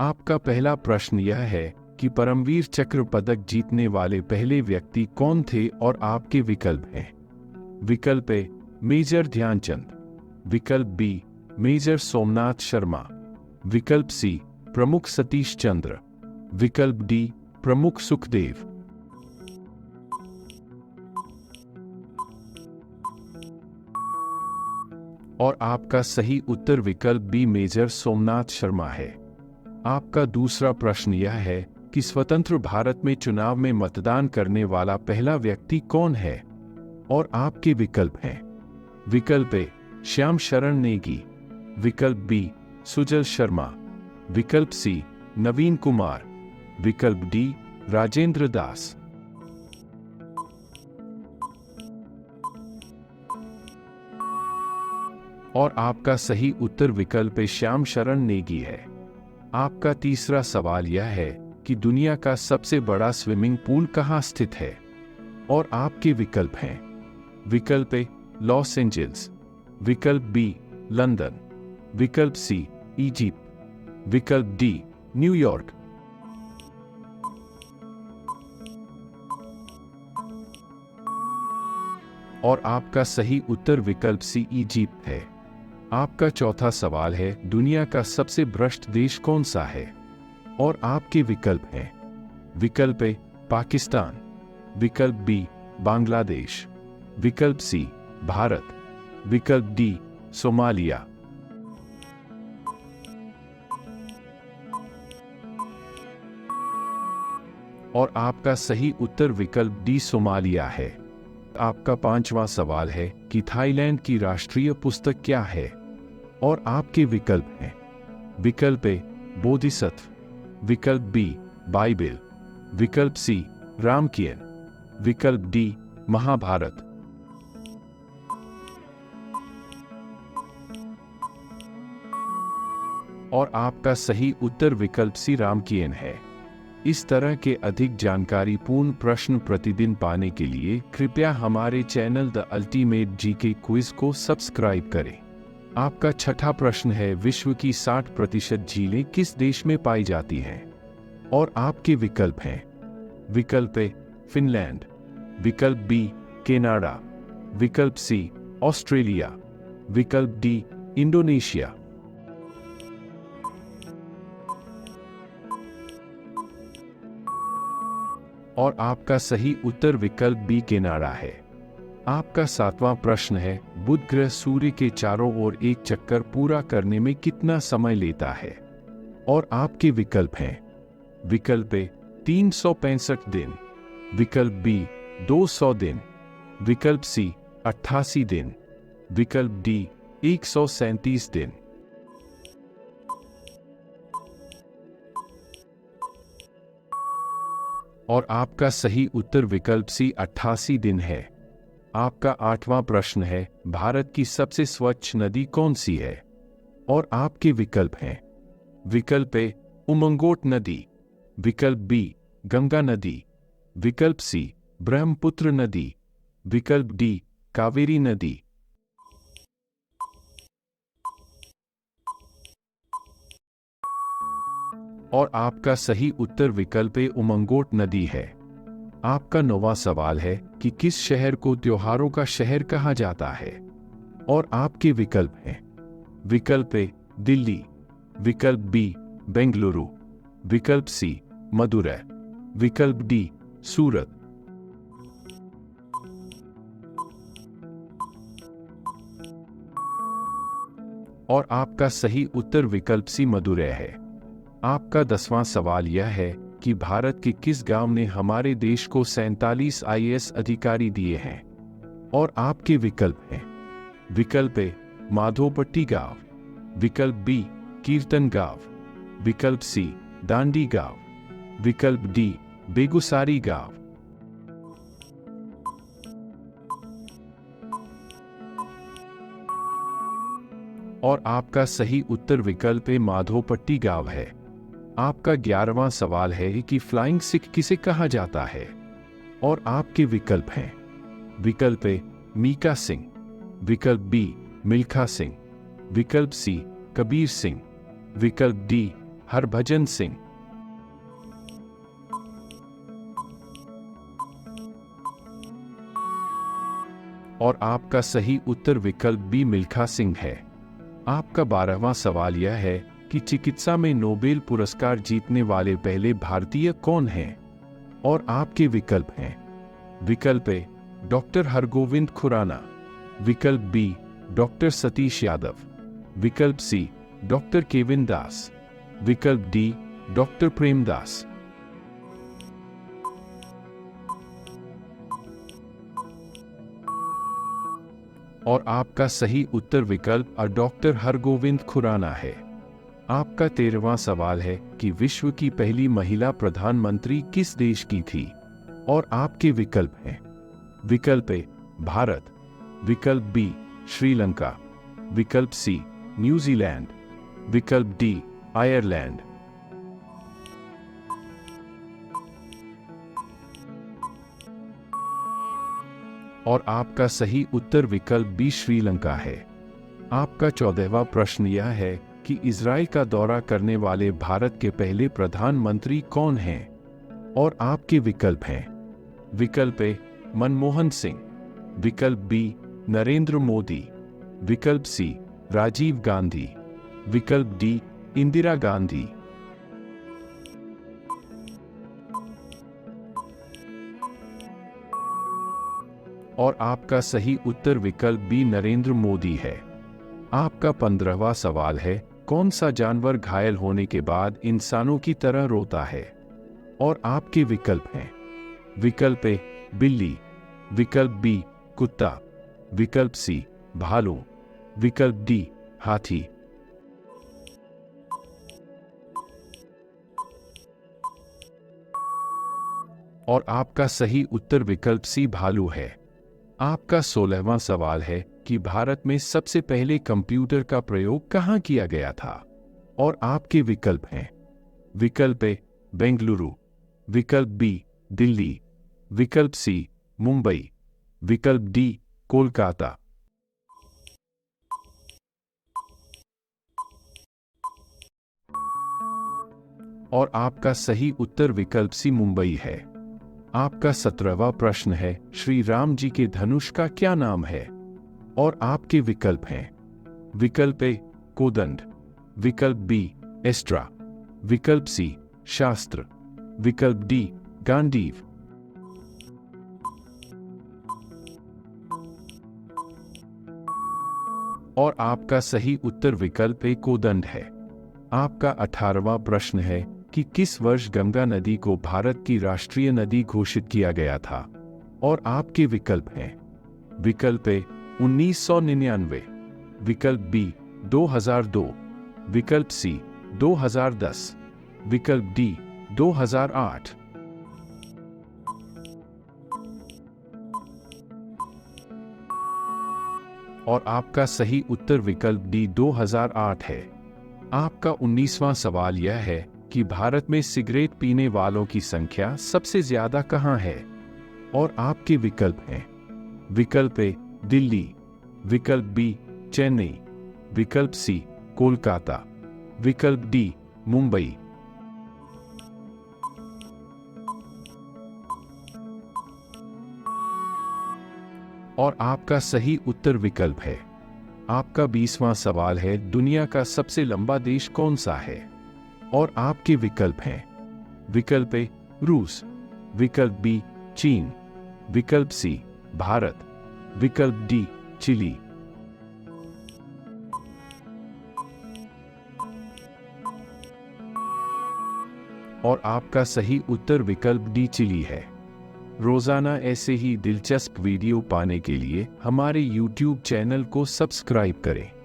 आपका पहला प्रश्न यह है कि परमवीर चक्र पदक जीतने वाले पहले व्यक्ति कौन थे और आपके विकल्प हैं। विकल्प ए मेजर ध्यानचंद, विकल्प बी मेजर सोमनाथ शर्मा, विकल्प सी प्रमुख सतीश चंद्र, विकल्प डी प्रमुख सुखदेव। और आपका सही उत्तर विकल्प बी मेजर सोमनाथ शर्मा है। आपका दूसरा प्रश्न यह है कि स्वतंत्र भारत में चुनाव में मतदान करने वाला पहला व्यक्ति कौन है और आपके विकल्प हैं। विकल्प ए श्याम शरण नेगी, विकल्प बी सुजल शर्मा, विकल्प सी नवीन कुमार, विकल्प डी राजेंद्र दास। और आपका सही उत्तर विकल्प श्याम शरण नेगी है। आपका तीसरा सवाल यह है कि दुनिया का सबसे बड़ा स्विमिंग पूल कहाँ स्थित है और आपके विकल्प हैं। विकल्प ए लॉस एंजल्स, विकल्प बी लंदन, विकल्प सी इजिप्ट, विकल्प डी न्यूयॉर्क। और आपका सही उत्तर विकल्प सी इजिप्ट है। आपका चौथा सवाल है दुनिया का सबसे भ्रष्ट देश कौन सा है और आपके विकल्प हैं। विकल्प ए पाकिस्तान, विकल्प बी बांग्लादेश, विकल्प सी भारत, विकल्प डी सोमालिया। और आपका सही उत्तर विकल्प डी सोमालिया है। आपका पांचवा सवाल है कि थाईलैंड की राष्ट्रीय पुस्तक क्या है और आपके विकल्प हैं। विकल्प ए बोधिसत्व, विकल्प बी बाइबिल, विकल्प सी रामकियन, विकल्प डी महाभारत। और आपका सही उत्तर विकल्प सी रामकियन है। इस तरह के अधिक जानकारी पूर्ण प्रश्न प्रतिदिन पाने के लिए कृपया हमारे channel the ultimate GK quiz को सब्सक्राइब करें। आपका छठा प्रश्न है विश्व की 60% झीलें किस देश में पाई जाती हैं और आपके विकल्प हैं। विकल्प ए फिनलैंड, विकल्प बी कनाडा, विकल्प सी ऑस्ट्रेलिया, विकल्प डी इंडोनेशिया। और आपका सही उत्तर विकल्प बी कनाडा है। आपका सातवां प्रश्न है बुध ग्रह सूर्य के चारों ओर एक चक्कर पूरा करने में कितना समय लेता है और आपके विकल्प हैं। विकल्प ए 365 दिन, विकल्प बी 200 दिन, विकल्प सी 88 दिन, विकल्प डी 137 दिन। और आपका सही उत्तर विकल्प सी 88 दिन है। आपका आठवां प्रश्न है भारत की सबसे स्वच्छ नदी कौन सी है और आपके विकल्प हैं। विकल्प ए उमंगोट नदी, विकल्प बी गंगा नदी, विकल्प सी ब्रह्मपुत्र नदी, विकल्प डी कावेरी नदी। और आपका सही उत्तर विकल्प ए उमंगोट नदी है। आपका नौवां सवाल है कि किस शहर को त्योहारों का शहर कहा जाता है और आपके विकल्प हैं। विकल्प ए दिल्ली, विकल्प बी बेंगलुरु, विकल्प सी मदुरै, विकल्प डी सूरत। और आपका सही उत्तर विकल्प सी मदुरै है। आपका 10वां सवाल यह है कि भारत के किस गांव ने हमारे देश को 47 IAS अधिकारी दिए हैं और आपके विकल्प हैं। विकल्प ए माधोपट्टी गांव, विकल्प बी कीर्तन गांव, विकल्प सी दांडी गांव, विकल्प डी बेगुसारी गांव। और आपका सही उत्तर विकल्प ए माधोपट्टी गांव है। आपका 11वां सवाल है कि फ्लाइंग सिख किसे कहा जाता है और आपके विकल्प हैं। विकल्प ए मीका सिंह, विकल्प बी मिल्खा सिंह, विकल्प सी कबीर सिंह, विकल्प डी हरभजन सिंह। और आपका सही उत्तर विकल्प बी मिल्खा सिंह है। आपका 12वां सवाल यह है कि चिकित्सा में नोबेल पुरस्कार जीतने वाले पहले भारतीय कौन हैं? और आपके विकल्प हैं। विकल्प ए डॉक्टर हरगोविंद खुराना, विकल्प बी डॉक्टर सतीश यादव, विकल्प सी डॉक्टर केविन दास, विकल्प डी डॉक्टर प्रेमदास। और आपका सही उत्तर विकल्प डॉक्टर हरगोविंद खुराना है। आपका 13वां सवाल है कि विश्व की पहली महिला प्रधानमंत्री किस देश की थी? और आपके विकल्प हैं। विकल्प ए भारत, विकल्प बी श्रीलंका, विकल्प सी न्यूजीलैंड, विकल्प डी आयरलैंड। और आपका सही उत्तर विकल्प बी श्रीलंका है। आपका 14वां प्रश्न यह है कि इजराइल का दौरा करने वाले भारत के पहले प्रधानमंत्री कौन हैं? और आपके विकल्प हैं। विकल्प ए मनमोहन सिंह, विकल्प बी नरेंद्र मोदी, विकल्प सी राजीव गांधी, विकल्प डी इंदिरा गांधी। और आपका सही उत्तर विकल्प बी नरेंद्र मोदी है। आपका 15वां सवाल है, कौन सा जानवर घायल होने के बाद इंसानों की तरह रोता है? और आपके विकल्प हैं। विकल्प ए बिल्ली, विकल्प बी कुत्ता, विकल्प सी भालू, विकल्प डी हाथी। और आपका सही उत्तर विकल्प सी भालू है। आपका 16वां सवाल है कि भारत में सबसे पहले कंप्यूटर का प्रयोग कहाँ किया गया था? और आपके विकल्प हैं। विकल्प ए बेंगलुरु, विकल्प बी दिल्ली, विकल्प सी मुंबई, विकल्प डी कोलकाता। और आपका सही उत्तर विकल्प सी मुंबई है। आपका 17वां प्रश्न है, श्री राम जी के धनुष का क्या नाम है? और आपके विकल्प हैं। विकल्प ए कोदंड, विकल्प बी एस्ट्रा, विकल्प सी शास्त्र, विकल्प डी गांडीव। और आपका सही उत्तर विकल्प ए कोदंड है। आपका 18वां प्रश्न है कि किस वर्ष गंगा नदी को भारत की राष्ट्रीय नदी घोषित किया गया था? और आपके विकल्प हैं। विकल्प ए 1999, विकल्प बी 2002, विकल्प सी 2010, विकल्प डी 2008। और आपका सही उत्तर विकल्प डी 2008 है। आपका 19वां सवाल यह है कि भारत में सिगरेट पीने वालों की संख्या सबसे ज्यादा कहां है? और आपके विकल्प हैं। विकल्प ए दिल्ली, विकल्प बी चेन्नई, विकल्प सी कोलकाता, विकल्प डी मुंबई। और आपका सही उत्तर विकल्प है। आपका 20वां सवाल है, दुनिया का सबसे लंबा देश कौन सा है? और आपके विकल्प हैं। विकल्प ए रूस, विकल्प बी चीन, विकल्प सी भारत, विकल्प डी चिली। और आपका सही उत्तर विकल्प डी चिली है। रोजाना ऐसे ही दिलचस्प वीडियो पाने के लिए हमारे YouTube चैनल को सब्सक्राइब करें।